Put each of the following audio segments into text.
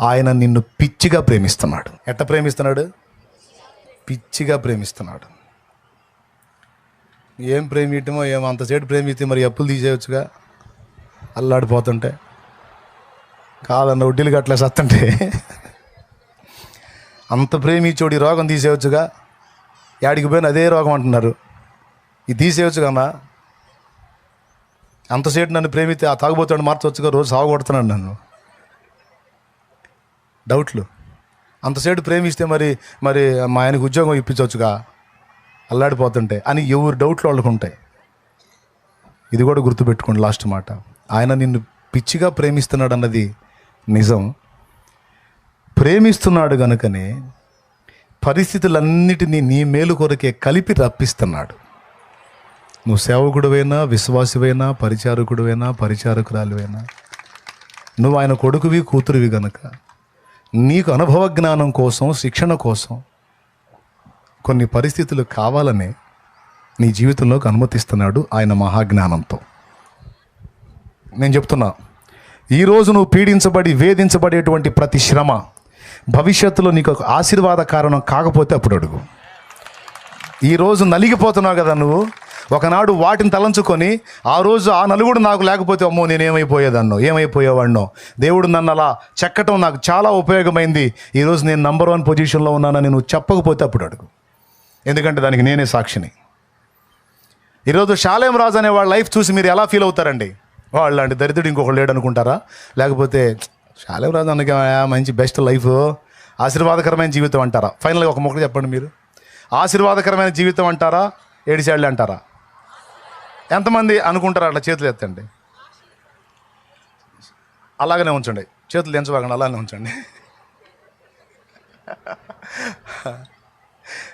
ఆయన నిన్ను పిచ్చిగా ప్రేమిస్తున్నాడు. ఎట్ట ప్రేమిస్తున్నాడు? పిచ్చిగా ప్రేమిస్తున్నాడు. ఏం ప్రేమియటమో ఏమో, అంతసేపు ప్రేమిస్తే మరి అప్పులు తీసేయచ్చుగా అల్లాడిపోతుంటే, కాదన్న వడ్డీలు గట్లా సత్తుంటే. అంత ప్రేమించోడి రోగం తీసేయచ్చుగా, యాడికి పోయిన అదే రోగం అంటున్నారు. ఇది తీసేయచ్చు కన్నా. అంతసేపు నన్ను ప్రేమిస్తే ఆ తాగుబోతాడు మార్చవచ్చుగా, రోజు సాగుకొడుతున్నాడు నన్ను. డౌట్లు. అంతసేపు ప్రేమిస్తే మరి మరి మా ఆయనకు ఉద్యోగం ఇప్పించవచ్చుగా అల్లాడిపోతుంటే అని ఎవరు డౌట్లు వాళ్ళకు ఉంటాయి. ఇది కూడా గుర్తుపెట్టుకోండి. లాస్ట్ మాట, ఆయన నిన్ను పిచ్చిగా ప్రేమిస్తున్నాడు అన్నది నిజం. ప్రేమిస్తున్నాడు గనుకనే పరిస్థితులన్నిటినీ నీ మేలు కొరకే కలిపి రప్పిస్తున్నాడు. నువ్వు సేవకుడివైనా, విశ్వాసివైనా, పరిచారకుడివైనా, పరిచారకురాలివైనా, నువ్వు ఆయన కొడుకువి, కూతురువి గనుక నీకు అనుభవ జ్ఞానం కోసం, శిక్షణ కోసం కొన్ని పరిస్థితులు కావాలనే నీ జీవితంలోకి అనుమతిస్తున్నాడు ఆయన మహాజ్ఞానంతో. నేను చెప్తున్నా, ఈరోజు నువ్వు పీడించబడి వేధించబడేటువంటి ప్రతి శ్రమ భవిష్యత్తులో నీకు ఒక ఆశీర్వాద కారణం కాకపోతే అప్పుడు అడుగు. ఈరోజు నలిగిపోతున్నావు కదా నువ్వు, ఒకనాడు వాటిని తలంచుకొని ఆ రోజు ఆ నలుగుడు నాకు లేకపోతే అమ్మో నేనేమైపోయేదన్నో, ఏమైపోయేవాడినో, దేవుడు నన్ను అలా చెక్కటం నాకు చాలా ఉపయోగమైంది, ఈరోజు నేను నంబర్ 1 పొజిషన్లో ఉన్నానని నువ్వు చెప్పకపోతే అప్పుడు అడుగు. ఎందుకంటే దానికి నేనే సాక్షిని. ఈరోజు షాలేం రాజు అనే వాళ్ళ లైఫ్ చూసి మీరు ఎలా ఫీల్ అవుతారండి? వాళ్ళు అంటే దరిద్రుడు ఇంకొకరు లేడు అనుకుంటారా? లేకపోతే షాలేం రాజు అన్నకి మంచి బెస్ట్ లైఫ్, ఆశీర్వాదకరమైన జీవితం అంటారా? ఫైనల్గా ఒక మొక్క చెప్పండి మీరు. ఆశీర్వాదకరమైన జీవితం అంటారా, ఏడిశాళ్ళు అంటారా? ఎంతమంది అనుకుంటారా? అట్లా చేతులు ఎత్తండి. అలాగనే ఉంచండి, చేతులు దించబాకండి, అలానే ఉంచండి.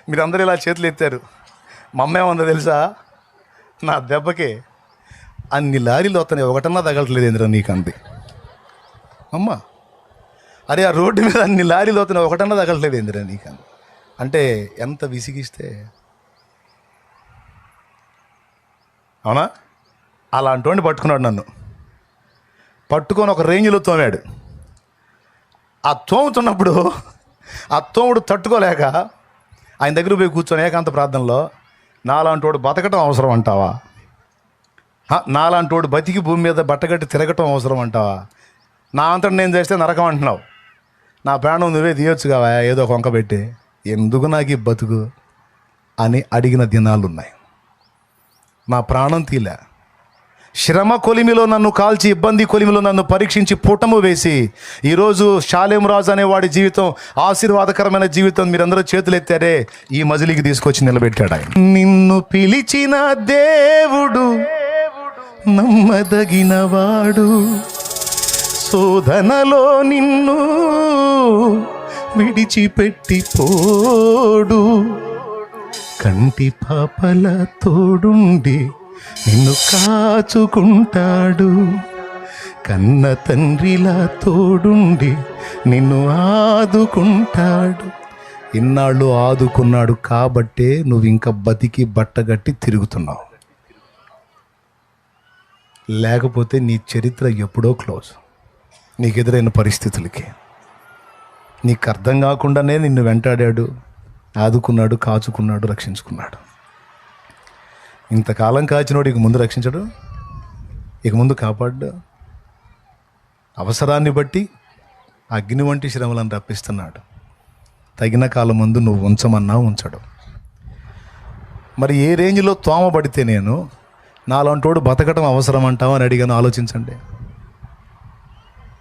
మీరందరూ ఇలా చేతులు ఎత్తారు. మా అమ్మ ఏముందో తెలుసా? నా దెబ్బకి అన్ని లారీలు వస్తాయి, ఒకటన్నా తగలట్లేదు ఏంద్రా నీకు అంది అమ్మ. అరే ఆ రోడ్డు మీద అన్ని లారీలు వస్తున్నాయి, ఒకటన్నా తగలట్లేదు ఏంద్రా నీకు అంది. అంటే ఎంత విసిగిస్తే, అవునా? అలాంటి వాడిని పట్టుకున్నాడు. నన్ను పట్టుకొని ఒక రేంజ్లో తోమాడు. ఆ తోముతున్నప్పుడు ఆ తోముడు తట్టుకోలేక ఆయన దగ్గర పోయి కూర్చొని ఏకాంత ప్రార్థనలో, నాలాంటి వాడు బతకటం అవసరం అంటావా? నాలాంటి వాడు బతికి భూమి మీద బట్టగట్టి తిరగటం అవసరం అంటావా? నా అంతటి నేను చేస్తే నరకం అంటున్నావు, నా ప్రాణం నువ్వే తీయొచ్చు కావా ఏదో ఒక వంక పెట్టి, ఎందుకు నాకు ఈ బతుకు అని అడిగిన దినాలు ఉన్నాయి. నా ప్రాణం తీలే. శ్రమ కొలిమిలో నన్ను కాల్చి, ఇబ్బంది కొలిమిలో నన్ను పరీక్షించి పుటము వేసి ఈరోజు షాలేం రాజు అనేవాడి జీవితం ఆశీర్వాదకరమైన జీవితం మీరందరూ చేతులు ఎత్తారే, ఈ మజిలీకి తీసుకొచ్చి నిలబెట్టాడు ఆయన. నిన్ను పిలిచిన దేవుడు నమ్మదగినవాడు, శోధనలో నిన్ను విడిచిపెట్టి పోడు, కంటి పాపల తోడుండి నిన్ను కాచుకుంటాడు, కన్న తండ్రిలా తోడుండి నిన్ను ఆదుకుంటాడు. ఇన్నాళ్ళు ఆదుకున్నాడు కాబట్టే నువ్వు ఇంకా బతికి బట్టగట్టి తిరుగుతున్నావు. లేకపోతే నీ చరిత్ర ఎప్పుడో క్లోజ్. నీకు ఎదురైన పరిస్థితులకి నీకు అర్థం కాకుండానే నిన్ను వెంటాడాడు, ఆదుకున్నాడు, కాచుకున్నాడు, రక్షించుకున్నాడు. ఇంతకాలం కాచినోడు ఇక ముందు రక్షించడు, ఇక ముందు కాపాడు. అవసరాన్ని బట్టి అగ్ని వంటి శ్రమలను రప్పిస్తున్నాడు. తగిన కాలం ముందు నువ్వు ఉంచమన్నా ఉంచడు. మరి ఏ రేంజ్లో తోమబడితే నేను నాలాంటోడు బతకటం అవసరం అంటావు అని అడిగాను. ఆలోచించండి.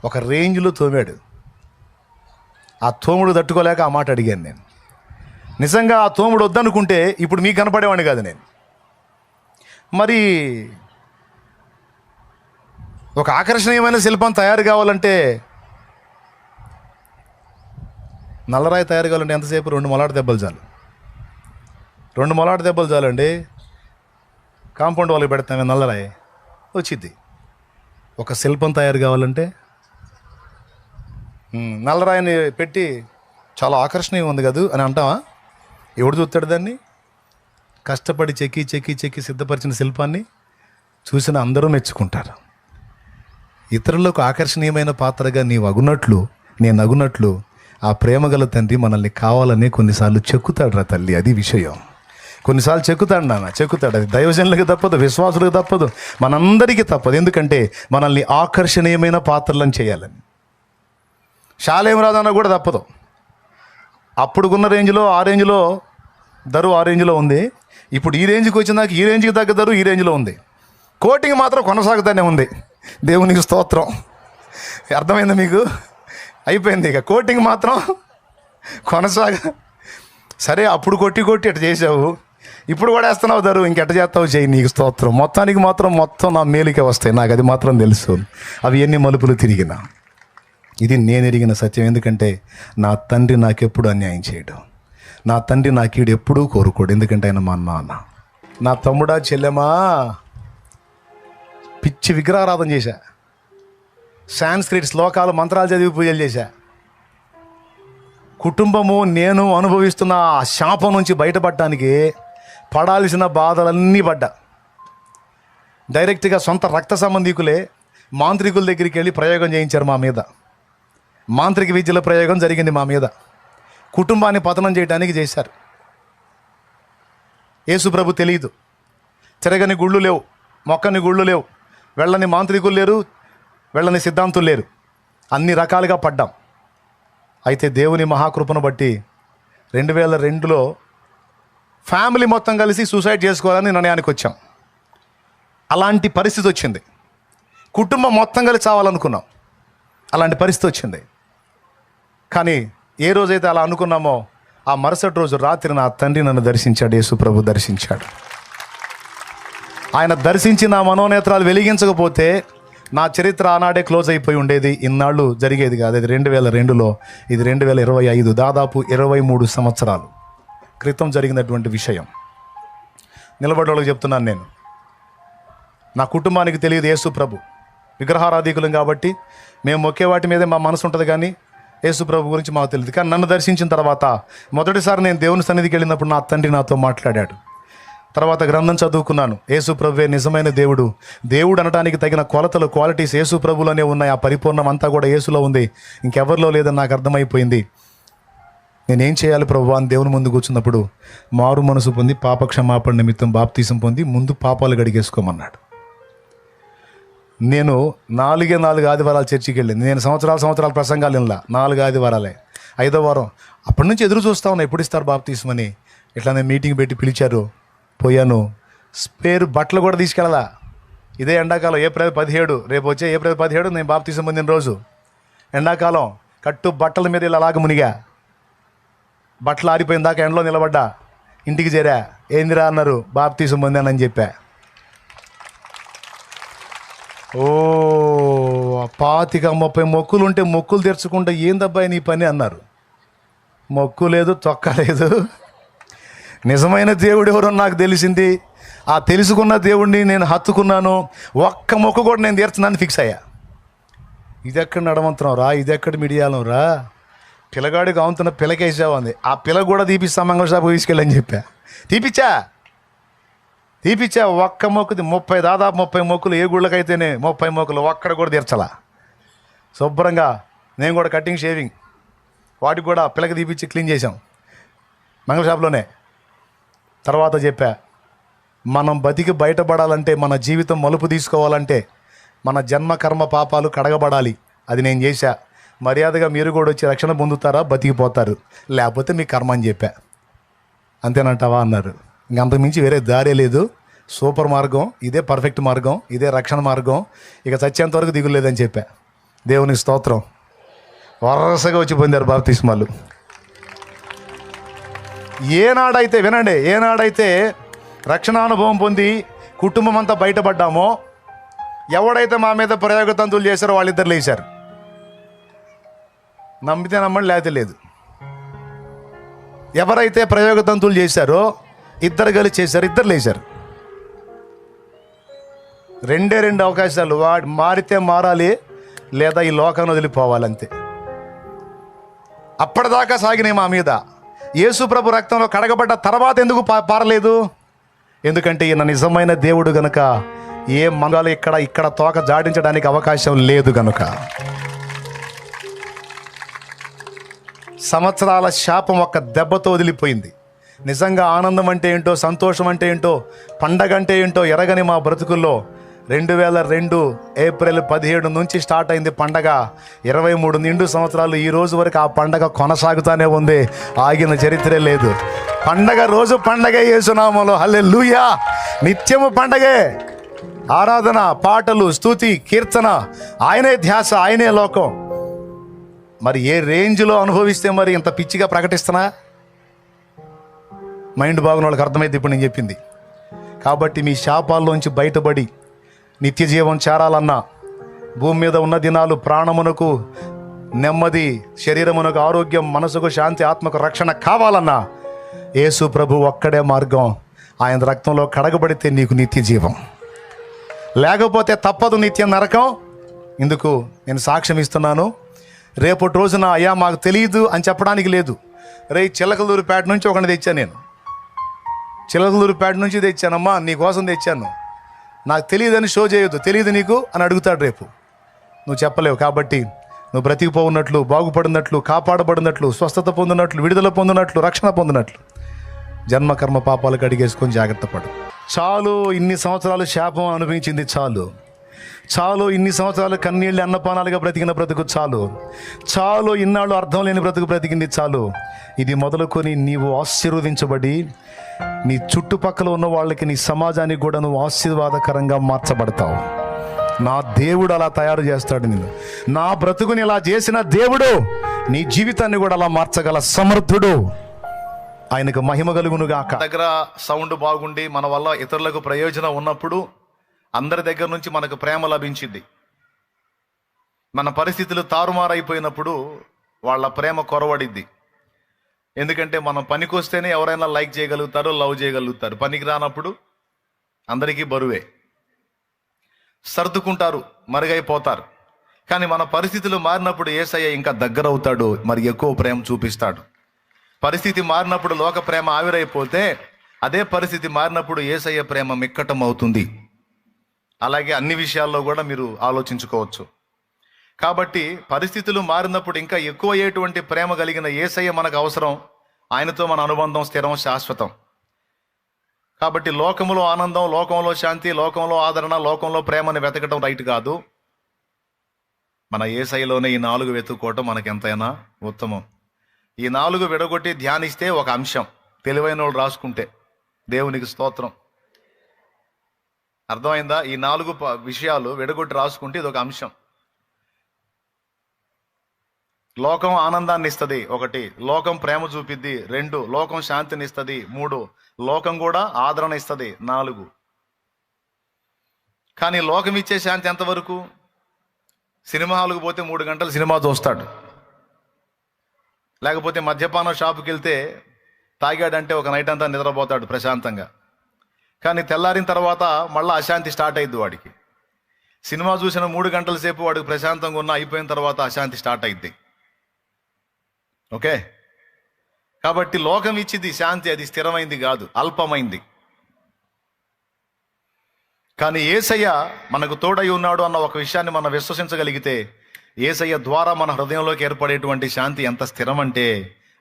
ఒక రేంజ్లో తోమాడు. ఆ తోముడు తట్టుకోలేక ఆ మాట అడిగాను నేను. నిజంగా ఆ తోముడు వద్దనుకుంటే ఇప్పుడు మీకు కనపడేవాడిని కాదు నేను. మరి ఒక ఆకర్షణీయమైన శిల్పం తయారు కావాలంటే, నల్లరాయి తయారు కావాలంటే ఎంతసేపు? 2 మొలాట దెబ్బలు చాలు. 2 మొలాట దెబ్బలు చాలండి. కాంపౌండ్ వాళ్ళకి పెడతామే నల్లరాయి వచ్చింది. ఒక శిల్పం తయారు కావాలంటే నల్లరాయిని పెట్టి చాలా ఆకర్షణీయంగా ఉంది కదా అని అంటావా? ఎవడు చూస్తాడు దాన్ని? కష్టపడి చెక్కి చెక్కి చెక్కి సిద్ధపరిచిన శిల్పాన్ని చూసిన అందరూ మెచ్చుకుంటారు. ఇతరులకు ఆకర్షణీయమైన పాత్రగా నీవు అగునట్లు నేను నగునట్లు ఆ ప్రేమగల తండ్రి మనల్ని కావాలని కొన్నిసార్లు చెక్కుతాడు రా తల్లి. అది విషయం. కొన్నిసార్లు చెక్కుతాడు నాన్న, చెక్కుతాడు. అది దైవజనులకు తప్పదు, విశ్వాసులకు తప్పదు, మనందరికీ తప్పదు. ఎందుకంటే మనల్ని ఆకర్షణీయమైన పాత్రలను చేయాలని. శాలేం రాజన్న కూడా తప్పదు. అప్పుడున్న రేంజ్లో ఆ రేంజ్లో ధరు ఆ రేంజ్లో ఉంది. ఇప్పుడు ఈ రేంజ్కి వచ్చినాక ఈ రేంజ్కి తగ్గ ధరు ఈ రేంజ్లో ఉంది. కోటింగ్ మాత్రం కొనసాగుతూనే ఉంది. దేవునికి స్తోత్రం. అర్థమైందా మీకు? అయిపోయింది. ఇక కోటింగ్ మాత్రం సరే, అప్పుడు కొట్టి ఎట్ట చేసావు, ఇప్పుడు కూడా వేస్తున్నావు ధరు, ఇంకెట్ట చేస్తావు చెయ్యి, నీకు స్తోత్రం. మొత్తానికి మాత్రం మొత్తం నా మేలుకే వస్తాయి, నాకు అది మాత్రం తెలుసు. అవి ఎన్ని మలుపులు తిరిగినా ఇది నేను ఎరిగిన సత్యం. ఎందుకంటే నా తండ్రి నాకెప్పుడు అన్యాయం చేయడు, నా తండ్రి నా కీడు ఎప్పుడూ కోరుకోడు. ఎందుకంటే ఆయన మా నాన్న. నా తమ్ముడా చెల్లెమా, పిచ్చి విగ్రహారాధన చేశా, సాంస్క్రిట్ శ్లోకాలు మంత్రాలు చదివి పూజలు చేశా. కుటుంబము నేను అనుభవిస్తున్న ఆ శాపం నుంచి బయటపడటానికి పడాల్సిన బాధలన్నీ పడ్డా. డైరెక్ట్గా సొంత రక్త సంబంధికులే మాంత్రికుల దగ్గరికి వెళ్ళి ప్రయోగం చేయించారు మా మీద. మాంత్రిక విద్యల ప్రయోగం జరిగింది మా మీద. కుటుంబాన్ని పతనం చేయడానికి చేశారు. యేసు ప్రభు తెలియదు. తిరగని గుళ్ళు లేవు, మొక్కని గుళ్ళు లేవు, వెళ్ళని మాంత్రికులు లేరు, వెళ్ళని సిద్ధాంతులు లేరు. అన్ని రకాలుగా పడ్డాం. అయితే దేవుని మహాకృపను బట్టి 2002లో ఫ్యామిలీ మొత్తం కలిసి సూసైడ్ చేసుకోవాలని నిర్ణయానికి వచ్చాం. అలాంటి పరిస్థితి వచ్చింది. కుటుంబం మొత్తం కలిసి చావాలనుకున్నాం. అలాంటి పరిస్థితి వచ్చింది. కానీ ఏ రోజైతే అలా అనుకున్నామో ఆ మరుసటి రోజు రాత్రి నా తండ్రి నన్ను దర్శించాడు. యేసు ప్రభు దర్శించాడు. ఆయన దర్శించి నా మనోనేత్రాలు వెలిగించకపోతే నా చరిత్ర ఆనాడే క్లోజ్ అయిపోయి ఉండేది. ఇన్నాళ్ళు జరిగేది కాదు. ఇది 2002లో, ఇది 2025, దాదాపు 23 సంవత్సరాలు క్రితం జరిగినటువంటి విషయం. నిలబడేవాళ్ళకి చెప్తున్నాను నేను. నా కుటుంబానికి తెలియదు యేసు ప్రభు. విగ్రహారాధికులం కాబట్టి మేము మొక్కే వాటి మీదే మా మనసు ఉంటుంది, కానీ యేసు ప్రభు గురించి మాకు తెలియదు. కానీ నన్ను దర్శించిన తర్వాత మొదటిసారి నేను దేవుని సన్నిధికి వెళ్ళినప్పుడు నా తండ్రి నాతో మాట్లాడాడు. తర్వాత గ్రంథం చదువుకున్నాను. యేసు ప్రభువే నిజమైన దేవుడు. దేవుడు అనడానికి తగిన కొలతలు, క్వాలిటీస్ యేసు ప్రభులోనే ఉన్నాయి. ఆ పరిపూర్ణం అంతా కూడా యేసులో ఉంది, ఇంకెవరిలో లేదని నాకు అర్థమైపోయింది. నేనేం చేయాలి ప్రభు అని దేవుని ముందు కూర్చున్నప్పుడు మారు మనసు పొంది పాప క్షమాపణ నిమిత్తం బాప్తీసం పొంది ముందు పాపాలు గడిగేసుకోమన్నాడు. నేను 4 ఆదివారాలు చర్చికి వెళ్ళింది. నేను సంవత్సరాల ప్రసంగాలు వినలా. 4 ఆదివారాలే. 5వ వారం అప్పటి నుంచి ఎదురు చూస్తా ఉన్నా, ఎప్పుడు ఇస్తారు బాప్తీసమని. ఇట్లానే మీటింగ్ పెట్టి పిలిచారు, పోయాను. స్పేర్ బట్టలు కూడా తీసుకెళ్ళలా. ఇదే ఎండాకాలం, ఏప్రిల్ 17, రేపు వచ్చే ఏప్రిల్ 17 నేను బాప్తీసం పొందిన రోజు. ఎండాకాలం కట్టు బట్టల మీద ఇలా అలాగ మునిగా, బట్టలు ఆరిపోయిన దాకా ఎండలో నిలబడ్డా. ఇంటికి చేరా. ఏందిరా అన్నారు, బాప్తీసం పొందానని చెప్పా. 25-30 మొక్కులు ఉంటే మొక్కులు తెరుచుకుంటే ఏందబ్బాయి నీ పని అన్నారు. మొక్కు లేదు, తొక్క లేదు. నిజమైన దేవుడు ఎవరో నాకు తెలిసింది. ఆ తెలుసుకున్న దేవుడిని నేను హత్తుకున్నాను. ఒక్క మొక్కు కూడా నేను తీర్చున్నాను ఫిక్స్ అయ్యా. ఇది ఎక్కడ నడవంతురం రా, ఇది ఎక్కడ మిడియాలం రా, పిల్లగాడికి అవుతున్న పిల్లకేసావు అంది. ఆ పిల్ల కూడా తీపిస్తా మంగళ షాపు తీసుకెళ్ళని చెప్పా. తీపిచ్చా. ఒక్క మొక్కుది 30, దాదాపు 30 మొక్కులు. ఏ గుళ్ళకైతేనే 30 మొక్కులు, ఒక్కడ కూడా తీర్చలా. శుభ్రంగా నేను కూడా కటింగ్ షేవింగ్ వాటికి కూడా పిల్లకి తీపిచ్చి క్లీన్ చేసాం మంగళ షాప్లోనే. తర్వాత చెప్పా, మనం బతికి బయటపడాలంటే, మన జీవితం మలుపు తీసుకోవాలంటే మన జన్మ కర్మ పాపాలు కడగబడాలి. అది నేను చేశా. మర్యాదగా మీరు కూడా వచ్చి రక్షణ పొందుతారా, బతికిపోతారు, లేకపోతే మీ కర్మ అని చెప్పా. అంతేనంటావా అన్నారు. ఇంకంతకు మించి వేరే దారే లేదు. సూపర్ మార్గం ఇదే, పర్ఫెక్ట్ మార్గం ఇదే, రక్షణ మార్గం. ఇక చచ్చేంత వరకు దిగులేదని చెప్పా. దేవునికి స్తోత్రం. వరుసగా వచ్చి పొందారు బాప్తిస్మాలు. ఏనాడైతే, వినండి, ఏనాడైతే రక్షణానుభవం పొంది కుటుంబం అంతా బయటపడ్డామో, ఎవడైతే మా మీద ప్రయోగతంతులు చేశారో వాళ్ళిద్దరు లేచారు. నమ్మితే నమ్మండి, లేకపోతే లేదు. ఎవరైతే ప్రయోగతంతులు చేశారో ఇద్దరు కలిసి చేశారు, ఇద్దరు లేచారు. 2 అవకాశాలు. మారితే మారాలి, లేదా ఈ లోకాన్ని వదిలిపోవాలంతే. అప్పటిదాకా సాగినాయి మా మీద. యేసు ప్రభు రక్తంలో కడగబడ్డ తర్వాత ఎందుకు పారలేదు? ఎందుకంటే ఈయన నిజమైన దేవుడు గనుక ఏ మంగాలు ఇక్కడ తోక జాడించడానికి అవకాశం లేదు గనుక. సంవత్సరాల శాపం ఒక్క దెబ్బతో వదిలిపోయింది. నిజంగా ఆనందం అంటే ఏంటో, సంతోషం అంటే ఏంటో, పండగ అంటే ఏంటో ఎరగని మా బ్రతుకుల్లో 2002 ఏప్రిల్ 17 నుంచి స్టార్ట్ అయింది పండగ. 23 నిండు సంవత్సరాలు ఈ రోజు వరకు ఆ పండగ కొనసాగుతానే ఉంది, ఆగిన చరిత్రే లేదు. పండగ రోజు పండగే, యేసునామములో హల్లెలూయా. నిత్యము పండగే, ఆరాధన, పాటలు, స్తుతి, కీర్తన, ఆయనే ధ్యాస, ఆయనే లోకం. మరి ఏ రేంజ్లో అనుభవిస్తే మరి ఇంత పిచ్చిగా ప్రకటిస్తున్నా? మైండ్ బాగున్న వాళ్ళకి అర్థమైంది ఇప్పుడు నేను చెప్పింది. కాబట్టి మీ శాపాల్లోంచి బయటపడి నిత్య జీవం చేరాలన్నా, భూమి మీద ఉన్న దినాలు ప్రాణమునకు నెమ్మది, శరీరమునకు ఆరోగ్యం, మనసుకు శాంతి, ఆత్మకు రక్షణ కావాలన్నా యేసు ప్రభు ఒక్కడే మార్గం. ఆయన రక్తంలో కడగబడితే నీకు నిత్య జీవం, లేకపోతే తప్పదు నిత్య నరకం. ఇందుకు నేను సాక్ష్యం ఇస్తున్నాను. రేపటి రోజున అయ్యా మాకు తెలియదు అని చెప్పడానికి లేదు. చిలకలూరుపేట నుంచి ఒకటి తెచ్చాను నేను. చిలకలూరుపేట నుంచి తెచ్చానమ్మా, నీకోసం తెచ్చాను, నాకు తెలియదని షో చేయొద్దు, తెలియదు నీకు అని అడుగుతాడు రేపు. నువ్వు చెప్పలేవు. కాబట్టి నువ్వు బ్రతికిపోఉన్నట్లు, బాగుపడినట్లు, కాపాడబడినట్లు, స్వస్థత పొందినట్లు, విడుదల పొందినట్లు, రక్షణ పొందినట్లు జన్మ కర్మ పాపాలకు అడిగేసుకొని జాగ్రత్త పడు. చాలు, ఇన్ని సంవత్సరాలు శాపం అనిపించింది, చాలు చాలు. ఇన్ని సంవత్సరాలు కన్నీళ్ళు అన్నపానాలుగా బ్రతికిన బ్రతుకు చాలు చాలు. ఇన్నాళ్ళు అర్థం లేని బ్రతుకు బ్రతికింది చాలు. ఇది మొదలుకొని నీవు ఆశీర్వదించబడి నీ చుట్టుపక్కల ఉన్న వాళ్ళకి, నీ సమాజానికి కూడా నువ్వు ఆశీర్వాదకరంగా మార్చబడతావు. నా దేవుడు అలా తయారు చేస్తాడు నిన్ను. నా బ్రతుకుని ఇలా చేసిన దేవుడు నీ జీవితాన్ని కూడా అలా మార్చగల సమర్థుడు. ఆయనకు మహిమ కలుగునుగాక. దగ్గర సౌండ్ బాగుండి మన వల్ల ఇతరులకు ప్రయోజనం ఉన్నప్పుడు అందరి దగ్గర నుంచి మనకు ప్రేమ లభించింది. మన పరిస్థితులు తారుమారైపోయినప్పుడు వాళ్ళ ప్రేమ కొరవడిద్ది. ఎందుకంటే మనం పనికొస్తేనే ఎవరైనా లైక్ చేయగలుగుతారు, లవ్ చేయగలుగుతారు. పనికి రానప్పుడు అందరికీ బరువే, సర్దుకుంటారు, మరుగైపోతారు. కానీ మన పరిస్థితులు మారినప్పుడు యేసయ్య ఇంకా దగ్గర అవుతాడు, మరి ఎక్కువ ప్రేమ చూపిస్తాడు. పరిస్థితి మారినప్పుడు లోక ప్రేమ ఆవిరైపోతే అదే పరిస్థితి మారినప్పుడు యేసయ్య ప్రేమ మిక్కటం అవుతుంది. అలాగే అన్ని విషయాల్లో కూడా మీరు ఆలోచించుకోవచ్చు. కాబట్టి పరిస్థితులు మారినప్పుడు ఇంకా ఎక్కువ అయ్యేటువంటి ప్రేమ కలిగిన యేసయ్య మనకు అవసరం. ఆయనతో మన అనుబంధం స్థిరం, శాశ్వతం. కాబట్టి లోకములో ఆనందం, లోకంలో శాంతి, లోకంలో ఆదరణ, లోకంలో ప్రేమను వెతకటం రైట్ కాదు. మన యేసయ్యలోనే ఈ 4 వెతుక్కోవటం మనకి ఎంతైనా ఉత్తమం. ఈ 4 విడగొట్టి ధ్యానిస్తే ఒక అంశం, తెలివైన వాళ్ళు రాసుకుంటే దేవునికి స్తోత్రం. అర్థమైందా? ఈ 4 విషయాలు విడగొట్టి రాసుకుంటే ఇది ఒక అంశం. లోకం ఆనందాన్ని ఇస్తుంది, 1. లోకం ప్రేమ చూపిద్ది, 2. లోకం శాంతిని ఇస్తుంది, 3. లోకం కూడా ఆదరణ ఇస్తుంది, 4. కానీ లోకం ఇచ్చే శాంతి ఎంతవరకు? సినిమా హాల్కి పోతే 3 గంటలు సినిమా చూస్తాడు, లేకపోతే మద్యపానం షాపుకి వెళ్తే తాగాడంటే ఒక నైట్ అంతా నిద్రపోతాడు ప్రశాంతంగా. కానీ తెల్లారిన తర్వాత మళ్ళీ అశాంతి స్టార్ట్ అయింది వాడికి. సినిమా చూసిన 3 గంటల సేపు వాడికి ప్రశాంతంగా ఉన్న, అయిపోయిన తర్వాత అశాంతి స్టార్ట్ అయింది. ఓకే, కాబట్టి లోకం ఇచ్చింది శాంతి, అది స్థిరమైంది కాదు, అల్పమైంది. కానీ యేసయ్య మనకు తోడై ఉన్నాడు అన్న ఒక విషయాన్ని మనం విశ్వసించగలిగితే, యేసయ్య ద్వారా మన హృదయంలోకి ఏర్పడేటువంటి శాంతి ఎంత స్థిరం అంటే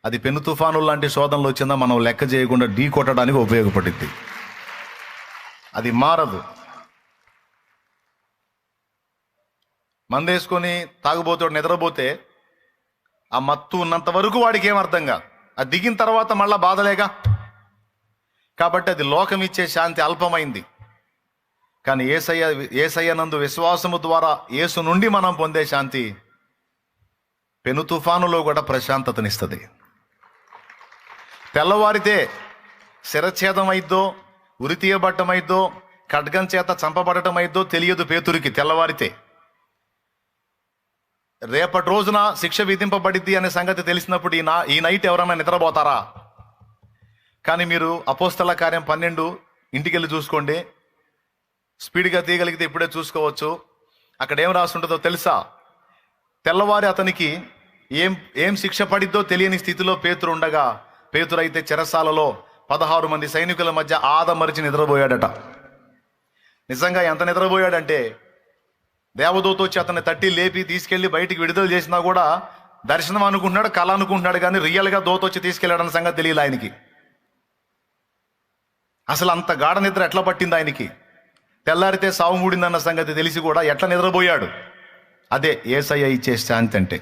అది పెను తుఫానులు లాంటి శోధనలు వచ్చిందా మనం లెక్క చేయకుండా ఢీ కొట్టడానికి ఉపయోగపడింది. అది మారదు. మందేసుకొని తాగుబోతాడు నిద్రపోతే ఆ మత్తు ఉన్నంత వరకు వాడికి ఏం అర్థం కాదు, అది దిగిన తర్వాత మళ్ళా బాధలేగా. కాబట్టి అది లోకం ఇచ్చే శాంతి అల్పమైంది. కానీ యేసయ్య నందు విశ్వాసము ద్వారా యేసు నుండి మనం పొందే శాంతి పెను తుఫానులో కూడా ప్రశాంతతనిస్తుంది. తెల్లవారితే శిరఛేదం అయిద్దో, ఉరి తీయబట్టమైద్దో, ఖడ్గం చేత చంపబడటం అయిద్దో తెలియదు పేతురికి. తెల్లవారితే రేపటి రోజున శిక్ష విధింపబడిద్ది అనే సంగతి తెలిసినప్పుడు ఈ నైట్ ఎవరైనా నిద్రపోతారా? కానీ మీరు అపోస్తల కార్యం 12 ఇంటికి వెళ్ళి చూసుకోండి, స్పీడ్గా తీయగలిగితే ఇప్పుడే చూసుకోవచ్చు. అక్కడ ఏం రాసి ఉంటుందో తెలుసా? తెల్లవారి అతనికి ఏం శిక్ష పడిద్దో తెలియని స్థితిలో పేతురు ఉండగా, పేతురైతే చెరసాలలో 16 మంది సైనికుల మధ్య ఆదమరిచి నిద్రపోయాడట. నిజంగా ఎంత నిద్రపోయాడంటే దేవదూత వచ్చి అతన్ని తట్టి లేపి తీసుకెళ్లి బయటికి విడుదల చేసినా కూడా దర్శనం అనుకుంటున్నాడు, కళ అనుకుంటున్నాడు, కానీ రియల్గా దోత వచ్చి తీసుకెళ్ళాడన్న సంగతి తెలియదు ఆయనకి. అసలు అంత గాఢ నిద్ర ఎట్లా పట్టింది ఆయనకి? తెల్లారితే సావు మూడిందన్న సంగతి తెలిసి కూడా ఎట్లా నిద్రపోయాడు? అదే యేసయ్య ఇచ్చే శాంతి అంటే.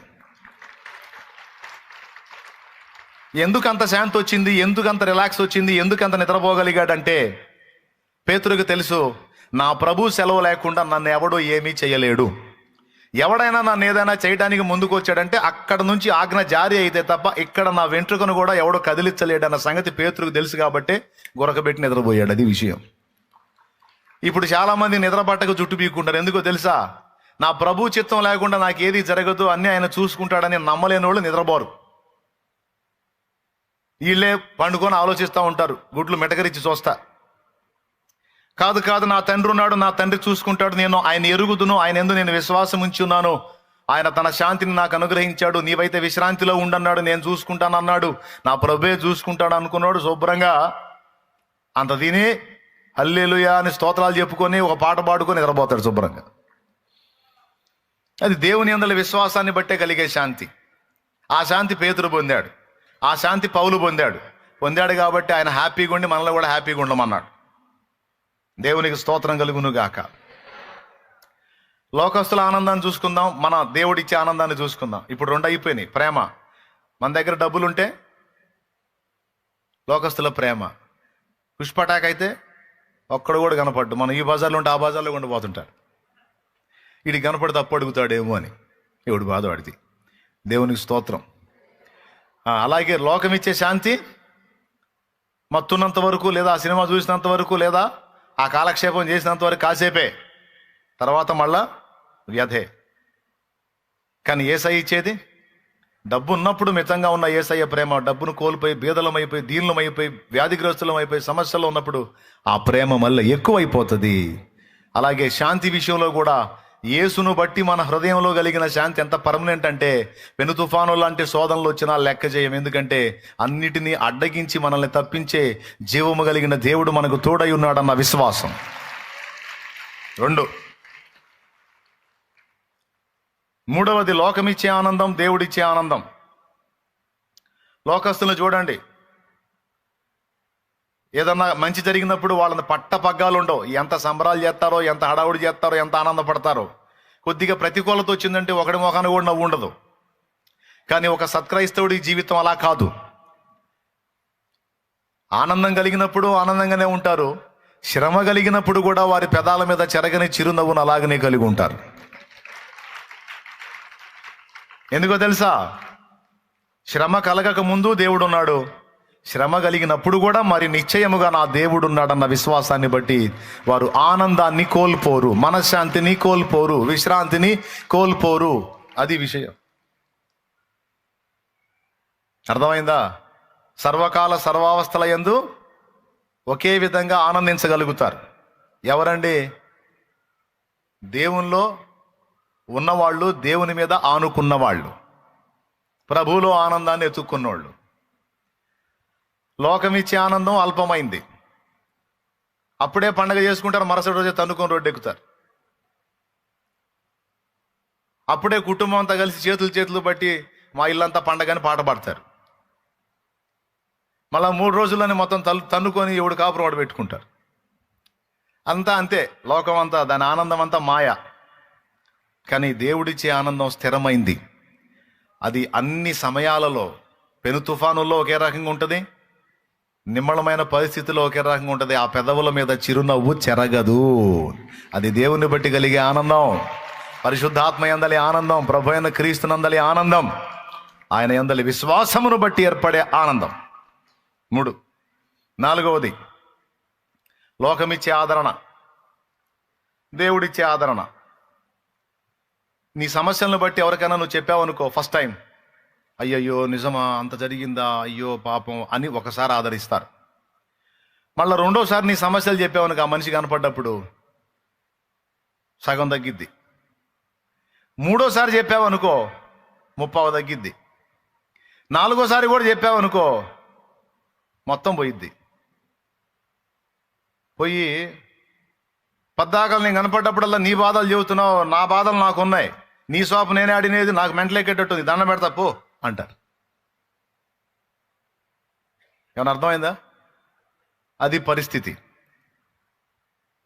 ఎందుకు అంత శాంతి వచ్చింది, ఎందుకు అంత రిలాక్స్ వచ్చింది, ఎందుకు అంత నిద్రపోగలిగాడంటే పేతురుకు తెలుసు, నా ప్రభు సెలవు లేకుండా నన్ను ఎవడో ఏమీ చేయలేడు. ఎవడైనా నన్ను ఏదైనా చేయడానికి ముందుకు వచ్చాడంటే అక్కడ నుంచి ఆజ్ఞ జారీ అయితే తప్ప ఇక్కడ నా వెంట్రుకను కూడా ఎవడో కదిలించలేడు అన్న సంగతి పేతురుకు తెలుసు కాబట్టి గురకబెట్టి నిద్రపోయాడు. అది విషయం. ఇప్పుడు చాలామంది నిద్ర పట్టక జుట్టు పీక్కుంటారు. ఎందుకో తెలుసా? నా ప్రభు చిత్తం లేకుండా నాకు ఏది జరగదు, అన్నీ ఆయన చూసుకుంటాడని నమ్మలేని వాళ్ళు నిద్రపోరు. వీళ్ళే పండుకొని ఆలోచిస్తూ ఉంటారు, గుడ్లు మెటకరించి చూస్తా. కాదు కాదు, నా తండ్రి ఉన్నాడు, నా తండ్రి చూసుకుంటాడు, నేను ఆయన ఎరుగుదును, ఆయన యందు నేను విశ్వాసం ఉంచి ఉన్నాను, ఆయన తన శాంతిని నాకు అనుగ్రహించాడు, నీవైతే విశ్రాంతిలో ఉండన్నాడు, నేను చూసుకుంటాను అన్నాడు, నా ప్రభువే చూసుకుంటాడు అనుకున్నాడు. శుభ్రంగా అంత తిని హల్లెలూయా అని స్తోత్రాలు చెప్పుకొని ఒక పాట పాడుకొని నిద్రపోతాడు శుభ్రంగా. అది దేవుని యందలి విశ్వాసాన్ని బట్టే కలిగే శాంతి. ఆ శాంతి పేతురు పొందాడు, ఆ శాంతి పౌలు పొందాడు కాబట్టి ఆయన హ్యాపీగా ఉండి మనలో కూడా హ్యాపీగా ఉండమన్నాడు. దేవునికి స్తోత్రం కలుగును గాక. లోకస్తుల ఆనందాన్ని చూసుకుందాం, మన దేవుడిచ్చే ఆనందాన్ని చూసుకుందాం. ఇప్పుడు రెండు అయిపోయినాయి. ప్రేమ, మన దగ్గర డబ్బులు ఉంటే లోకస్తుల ప్రేమ. పుష్పటాక్ అయితే ఒక్కడు కూడా కనపడ్డు. మనం ఈ బజార్లో ఉంటే ఆ బజార్లో ఉండిపోతుంటారు. వీడి కనపడితే అప్పు అడుగుతాడేమో అని ఎవడు బాధ వాడిది. దేవునికి స్తోత్రం. అలాగే లోకం ఇచ్చే శాంతి మత్తున్నంత వరకు, లేదా ఆ సినిమా చూసినంత వరకు, లేదా ఆ కాలక్షేపం చేసినంత వరకు కాసేపే, తర్వాత మళ్ళా వ్యధే. కానీ యేసయ్య ఇచ్చేది, డబ్బు ఉన్నప్పుడు మితంగా ఉన్న యేసయ్య ప్రేమ, డబ్బును కోల్పోయి బీదలమైపోయి దీనులమైపోయి వ్యాధిగ్రస్తులమైపోయి సమస్యలో ఉన్నప్పుడు ఆ ప్రేమ మళ్ళీ ఎక్కువైపోతుంది. అలాగే శాంతి విషయంలో కూడా యేసును బట్టి మన హృదయంలో కలిగిన శాంతి ఎంత పర్మనెంట్ అంటే పెను తుఫాను లాంటి శోధనలు వచ్చినా లెక్క చేయం. ఎందుకంటే అన్నిటినీ అడ్డగించి మనల్ని తప్పించే జీవము కలిగిన దేవుడు మనకు తోడై ఉన్నాడన్న విశ్వాసం. 2, మూడవది లోకమిచ్చే ఆనందం, దేవుడిచ్చే ఆనందం. లోకస్తులను చూడండి, ఏదన్నా మంచి జరిగినప్పుడు వాళ్ళని పట్టపగ్గాలు ఉండవు. ఎంత సంబరాలు చేస్తారో, ఎంత హడావుడి చేస్తారో, ఎంత ఆనందపడతారో. కొద్దిగా ప్రతికూలత వచ్చిందంటే ఒకటి మొఖాన్ని కూడా నవ్వు ఉండదు. కానీ ఒక సత్క్రైస్తవుడి జీవితం అలా కాదు. ఆనందం కలిగినప్పుడు ఆనందంగానే ఉంటారు, శ్రమ కలిగినప్పుడు కూడా వారి పెదాల మీద చెరగని చిరునవ్వును అలాగనే కలిగి ఉంటారు. ఎందుకో తెలుసా? శ్రమ కలగక ముందు దేవుడు ఉన్నాడు, శ్రమ కలిగినప్పుడు కూడా మరి నిశ్చయముగా నా దేవుడు ఉన్నాడన్న విశ్వాసాన్ని బట్టి వారు ఆనందాన్ని కోల్పోరు, మనశ్శాంతిని కోల్పోరు, విశ్రాంతిని కోల్పోరు. అది విషయం. అర్థమైందా? సర్వకాల సర్వావస్థల యందు ఒకే విధంగా ఆనందించగలుగుతారు. ఎవరండి? దేవునిలో ఉన్నవాళ్ళు, దేవుని మీద ఆనుకున్నవాళ్ళు, ప్రభువులో ఆనందాన్ని ఎత్తుక్కున్నవాళ్ళు. లోకమిచ్చే ఆనందం అల్పమైంది. అప్పుడే పండగ చేసుకుంటారు, మరుసటి రోజే తన్నుకొని రోడ్డు ఎక్కుతారు. అప్పుడే కుటుంబం అంతా కలిసి చేతులు బట్టి మా ఇల్లంతా పండగని పాట పాడతారు. మళ్ళా 3 రోజుల్లోనే మొత్తం తన్నుకొని ఎవడు కాపురం వాడు పెట్టుకుంటారు. అంతా అంతే. లోకం అంతా, దాని ఆనందం అంతా మాయ. కానీ దేవుడిచ్చే ఆనందం స్థిరమైంది. అది అన్ని సమయాలలో, పెను తుఫానుల్లో ఒకే రకంగా ఉంటుంది, నిమ్మళమైన పరిస్థితిలో ఒకే రకంగా ఉంటుంది. ఆ పెదవుల మీద చిరునవ్వు చెరగదు. అది దేవుని బట్టి కలిగే ఆనందం, పరిశుద్ధాత్మ యందలి ఆనందం, ప్రభు అయిన క్రీస్తు నందలి ఆనందం, ఆయన యందలి విశ్వాసమును బట్టి ఏర్పడే ఆనందం. 3, 4వది లోకమిచ్చే ఆదరణ, దేవుడిచ్చే ఆదరణ. నీ సమస్యలను బట్టి ఎవరికైనా నువ్వు చెప్పావనుకో, ఫస్ట్ టైం అయ్యయ్యో నిజమా, అంత జరిగిందా, అయ్యో పాపం అని ఒకసారి ఆదరిస్తారు. మళ్ళీ రెండోసారి నీ సమస్యలు చెప్పావనుకో, ఆ మనిషి కనపడ్డప్పుడు సగం తగ్గిద్ది. మూడోసారి చెప్పావనుకో 30 తగ్గిద్ది. 4గోసారి కూడా చెప్పావనుకో మొత్తం పోయిద్ది. పోయి పద్దాకలు నేను కనపడ్డప్పుడల్లా నీ బాధలు చెబుతున్నావు, నా బాధలు నాకున్నాయి, నీ సోపు నేనే ఆడినేది, నాకు మెంటలెక్కేటట్టుంది, దండం పెడతా పో అంటారు. ఏమన్నా అర్థమైందా? అది పరిస్థితి.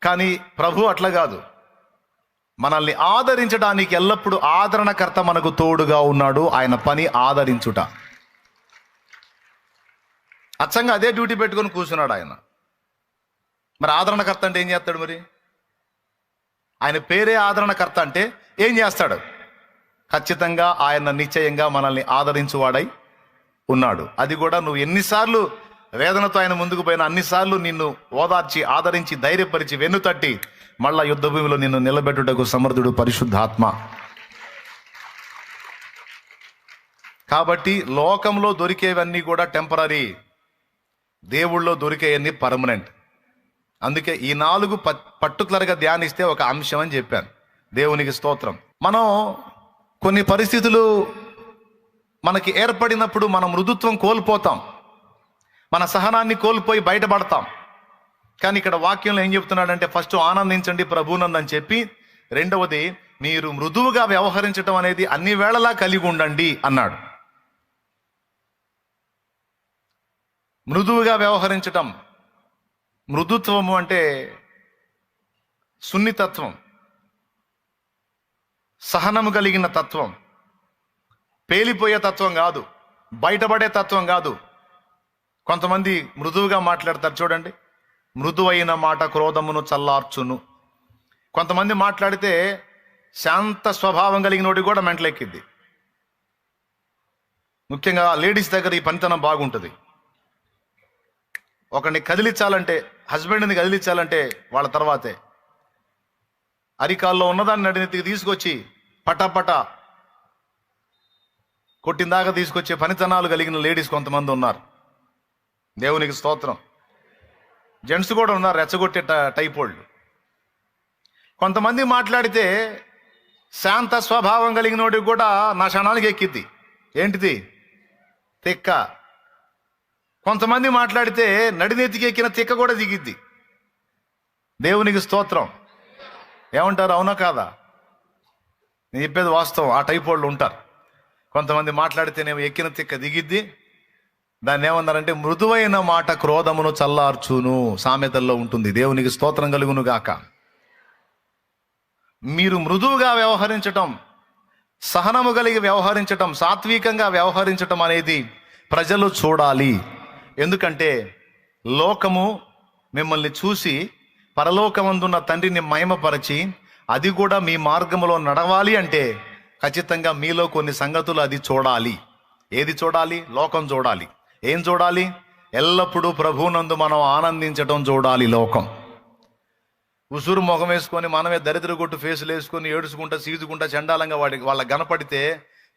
కానీ ప్రభు అట్లా కాదు. మనల్ని ఆదరించడానికి ఎల్లప్పుడూ ఆదరణకర్త మనకు తోడుగా ఉన్నాడు. ఆయన పని ఆదరించుట. అచ్చంగా అదే డ్యూటీ పెట్టుకొని కూర్చున్నాడు ఆయన. మరి ఆదరణకర్త అంటే ఏం చేస్తాడు? మరి ఆయన పేరే ఆదరణకర్త అంటే ఏం చేస్తాడు? ఖచ్చితంగా ఆయన నిశ్చయంగా మనల్ని ఆదరించువాడై ఉన్నాడు. అది కూడా నువ్వు ఎన్నిసార్లు వేదనతో ఆయన ముందుకు పోయినా అన్నిసార్లు నిన్ను ఓదార్చి, ఆదరించి, ధైర్యపరిచి, వెన్ను తట్టి మళ్ళా యుద్ధ భూమిలో నిన్ను నిలబెట్టుటకు సమర్థుడు పరిశుద్ధాత్మ. కాబట్టి లోకంలో దొరికేవన్నీ కూడా టెంపరీ, దేవుళ్ళలో దొరికేవన్నీ పర్మనెంట్. అందుకే ఈ 4 పర్టికులర్గా ధ్యానిస్తే ఒక అంశం అని చెప్పాను. దేవునికి స్తోత్రం. మనం కొన్ని పరిస్థితులు మనకి ఏర్పడినప్పుడు మనం మృదుత్వం కోల్పోతాం, మన సహనాన్ని కోల్పోయి బయటపడతాం. కానీ ఇక్కడ వాక్యంలో ఏం చెప్తున్నాడంటే, ఫస్ట్ ఆనందించండి ప్రభువునందని చెప్పి, రెండవది మీరు మృదువుగా వ్యవహరించడం అనేది అన్ని వేళలా కలిగి ఉండండి అన్నాడు. మృదువుగా వ్యవహరించటం, మృదుత్వము అంటే సున్నితత్వం, సహనము కలిగిన తత్వం, పేలిపోయే తత్వం కాదు, బయటపడే తత్వం కాదు. కొంతమంది మృదువుగా మాట్లాడతారు చూడండి. మృదువైన మాట క్రోధమును చల్లార్చును. కొంతమంది మాట్లాడితే శాంత స్వభావం కలిగినోడి కూడా మెంటలెక్కిద్ది. ముఖ్యంగా లేడీస్ దగ్గర ఈ పనితనం బాగుంటుంది. ఒకరిని కదిలించాలంటే, హస్బెండ్ని కదిలించాలంటే వాళ్ళ తర్వాతే అరికాల్లో ఉన్నదాన్ని నడినెత్తికి తీసుకొచ్చి పటాపట కొట్టిందాకా తీసుకొచ్చే పనితనాలు కలిగిన లేడీస్ కొంతమంది ఉన్నారు. దేవునికి స్తోత్రం. జెంట్స్ కూడా ఉన్నారు రెచ్చగొట్టే టైప్ వాళ్ళు. కొంతమంది మాట్లాడితే శాంత స్వభావం కలిగినోడికి కూడా నా క్షణానికి ఎక్కిద్ది. ఏంటిది? తిక్క. కొంతమంది మాట్లాడితే నడినెత్తికి ఎక్కిన తిక్క కూడా దిగిద్ది. దేవునికి స్తోత్రం. ఏమంటారు? అవునా కాదా? నేను చెప్పేది వాస్తవం. ఆ టైప్ వాళ్ళు ఉంటారు. కొంతమంది మాట్లాడితేనేమో ఎక్కిన తిక్క దిగిద్ది. దాన్ని ఏమన్నారంటే మృదువైన మాట క్రోధమును చల్లార్చును, సామెతల్లో ఉంటుంది. దేవునికి స్తోత్రం కలుగును గాక. మీరు మృదువుగా వ్యవహరించటం, సహనము కలిగి వ్యవహరించటం, సాత్వికంగా వ్యవహరించటం అనేది ప్రజలు చూడాలి. ఎందుకంటే లోకము మిమ్మల్ని చూసి పరలోకమందున్న తండ్రిని మహిమపరచి అది కూడా మీ మార్గంలో నడవాలి అంటే ఖచ్చితంగా మీలో కొన్ని సంగతులు అది చూడాలి. ఏది చూడాలి? లోకం చూడాలి. ఏం చూడాలి? ఎల్లప్పుడూ ప్రభువునందు మనం ఆనందించడం చూడాలి. లోకం ఉసురు ముఖం వేసుకొని మనమే దరిద్ర కొట్టు ఫేసులు వేసుకొని ఏడుచుకుంటా సీజుకుంటా చండాలంగా వాళ్ళకి కనపడితే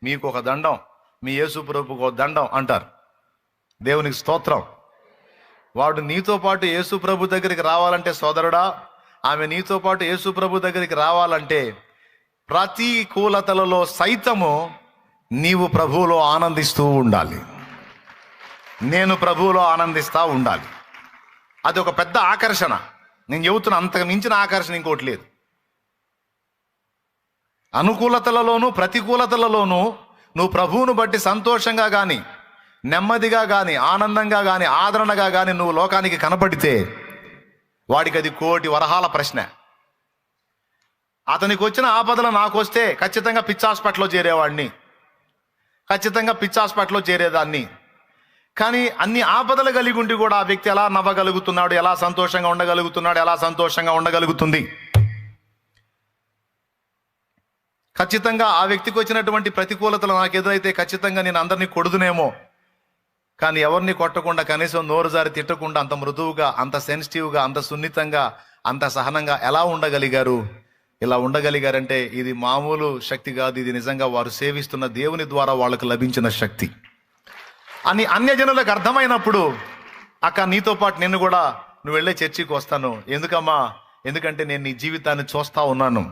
మీకు ఒక దండం, మీ యేసు ప్రభుకు ఒక దండం అంటారు. దేవునికి స్తోత్రం. వాడు నీతో పాటు యేసు ప్రభు దగ్గరికి రావాలంటే, సోదరుడా, ఆమె నీతో పాటు యేసు ప్రభు దగ్గరికి రావాలంటే ప్రతికూలతలలో సైతము నీవు ప్రభువులో ఆనందిస్తూ ఉండాలి. నేను ప్రభువులో ఆనందిస్తూ ఉండాలి. అది ఒక పెద్ద ఆకర్షణ. నేను చెబుతున్నా, అంతకు మించిన ఆకర్షణ ఇంకోటి లేదు. అనుకూలతలలోనూ ప్రతికూలతలలోనూ నువ్వు ప్రభువును బట్టి సంతోషంగా కానీ, నెమ్మదిగా కానీ, ఆనందంగా కానీ, ఆదరణగా కానీ నువ్వు లోకానికి కనపడితే వాడికి అది కోటి వరహాల ప్రశ్న. అతనికి వచ్చిన ఆపదలు నాకు వస్తే ఖచ్చితంగా పిచ్చి హాస్పిటల్లో చేరేవాడిని, ఖచ్చితంగా పిచ్చి హాస్పిటల్లో చేరేదాన్ని. కానీ అన్ని ఆపదలు కలిగి ఉండి కూడా ఆ వ్యక్తి ఎలా నవ్వగలుగుతున్నాడు, ఎలా సంతోషంగా ఉండగలుగుతున్నాడు, ఎలా సంతోషంగా ఉండగలుగుతుంది? ఖచ్చితంగా ఆ వ్యక్తికి వచ్చినటువంటి ప్రతికూలతలు నాకు ఎదురైతే ఖచ్చితంగా నేను అందరినీ కొడుదునేమో, కానీ ఎవరిని కొట్టకుండా, కనీసం నోరు జారి తిట్టకుండా అంత మృదువుగా, అంత సెన్సిటివ్గా, అంత సున్నితంగా, అంత సహనంగా ఎలా ఉండగలిగారు? ఇలా ఉండగలిగారంటే ఇది మామూలు శక్తి కాదు. ఇది నిజంగా వారు సేవిస్తున్న దేవుని ద్వారా వాళ్ళకు లభించిన శక్తి అని అన్యజనులకు అర్థమైనప్పుడు, అక్క నీతో పాటు నిన్ను కూడా నువ్వు వెళ్ళే చర్చికి వస్తాను. ఎందుకమ్మా? ఎందుకంటే నేను నీ జీవితాన్ని చూస్తా ఉన్నాను.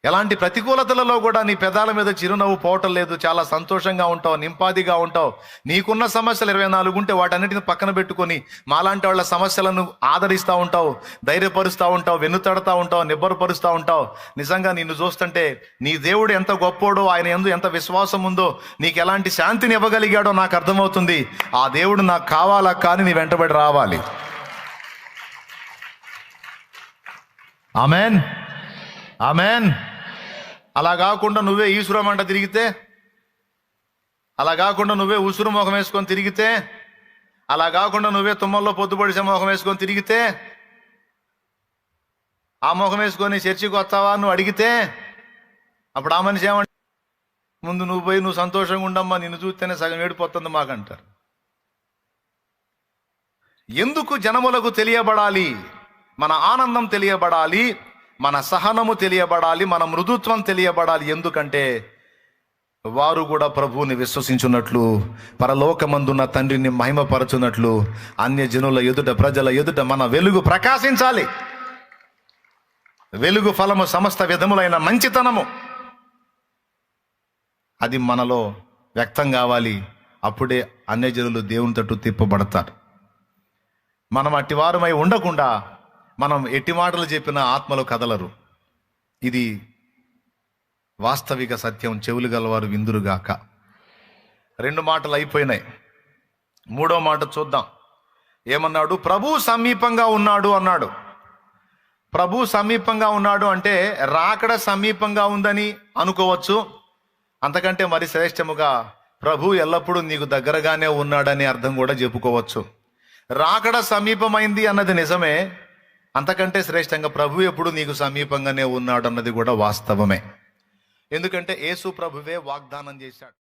ఎలాంటి ప్రతికూలతలలో కూడా నీ పెదాల మీద చిరునవ్వు పోవటం లేదు. చాలా సంతోషంగా ఉంటావు, నింపాదిగా ఉంటావు. నీకున్న సమస్యలు 24 ఉంటే వాటన్నిటిని పక్కన పెట్టుకొని మాలాంటి వాళ్ళ సమస్యలను ఆదరిస్తూ ఉంటావు, ధైర్యపరుస్తూ ఉంటావు, వెన్నుతడతా ఉంటావు, నిబ్బరపరుస్తూ ఉంటావు. నిజంగా నిన్ను చూస్తుంటే నీ దేవుడు ఎంత గొప్పోడో, ఆయన యందు ఎంత విశ్వాసం ఉందో, నీకు ఎలాంటి శాంతిని ఇవ్వగలిగాడో నాకు అర్థమవుతుంది. ఆ దేవుడు నాకు కావాలా, కానీ నీ వెంటబడి రావాలి. Amen, amen. అలా కాకుండా నువ్వే ఈశ్వరమంట తిరిగితే, అలా కాకుండా నువ్వే ఉసురు ముఖం వేసుకొని తిరిగితే, అలా కాకుండా నువ్వే తుమ్మల్లో పొద్దుపడిసే ముఖం వేసుకొని తిరిగితే, ఆ ముఖం వేసుకొని చర్చికి వస్తావా నువ్వు అడిగితే, అప్పుడు ఆ మనిషి ఏమంట, ముందు నువ్వు పోయి నువ్వు సంతోషంగా ఉండమ్మా, నిన్ను చూస్తేనే సగం ఏడిపోతుంది మాకంటారు. ఎందుకు జనములకు తెలియబడాలి? మన ఆనందం తెలియబడాలి, మన సహనము తెలియబడాలి, మన మృదుత్వం తెలియబడాలి. ఎందుకంటే వారు కూడా ప్రభువుని విశ్వసించున్నట్లు, పరలోకమందున్న తండ్రిని మహిమపరచున్నట్లు అన్యజనుల ఎదుట, ప్రజల ఎదుట మన వెలుగు ప్రకాశించాలి. వెలుగు ఫలము సమస్త విధములైన మంచితనము, అది మనలో వ్యక్తం కావాలి. అప్పుడే అన్యజనులు దేవుని తట్టు తిప్పబడతారు. మనం అట్టివారమై ఉండకుండా మనం ఎట్టి మాటలు చెప్పినా ఆత్మలు కదలరు. ఇది వాస్తవిక సత్యం. చెవులు గలవారు విందురుగాక. 2 మాటలు అయిపోయినాయి. 3వ మాట చూద్దాం. ఏమన్నాడు? ప్రభు సమీపంగా ఉన్నాడు అన్నాడు. ప్రభు సమీపంగా ఉన్నాడు అంటే రాకడ సమీపంగా ఉందని అనుకోవచ్చు. అంతకంటే మరి శ్రేష్టముగా ప్రభు ఎల్లప్పుడూ నీకు దగ్గరగానే ఉన్నాడని అర్థం కూడా చెప్పుకోవచ్చు. రాకడ సమీపమైంది అన్నది నిజమే. అంతకంటే శ్రేష్టంగా ప్రభు ఎప్పుడు నీకు సమీపంగానే ఉన్నాడు అన్నది కూడా వాస్తవమే. ఎందుకంటే యేసు ప్రభువే వాగ్దానం చేశాడు.